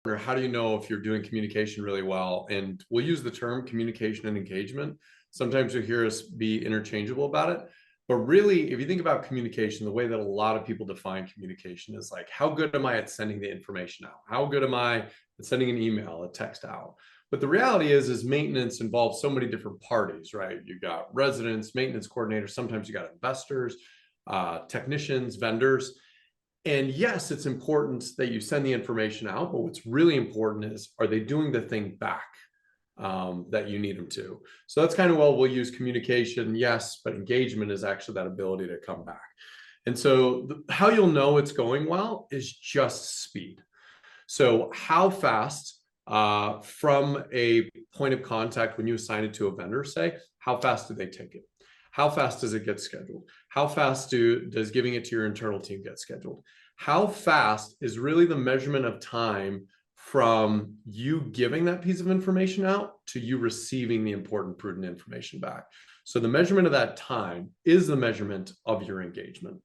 or how do you know if you're doing communication really well? And we'll use the term communication and engagement. Sometimes you'll hear us be interchangeable about it. But really, if you think about communication, the way that a lot of people define communication is like, how good am I at sending the information out? How good am I at sending an email, a text out? But the reality is maintenance involves so many different parties, right? You got residents, maintenance coordinators, sometimes you got investors, technicians, vendors. And yes, it's important that you send the information out, but what's really important is, are they doing the thing back that you need them to? So that's kind of, well, we'll use communication, yes, but engagement is actually that ability to come back. And so how you'll know it's going well is just speed. So how fast from a point of contact when you assign it to a vendor, say, how fast do they take it? How fast does it get scheduled? How fast does giving it to your internal team get scheduled? How fast is really the measurement of time from you giving that piece of information out to you receiving the important, prudent information back. So the measurement of that time is the measurement of your engagement.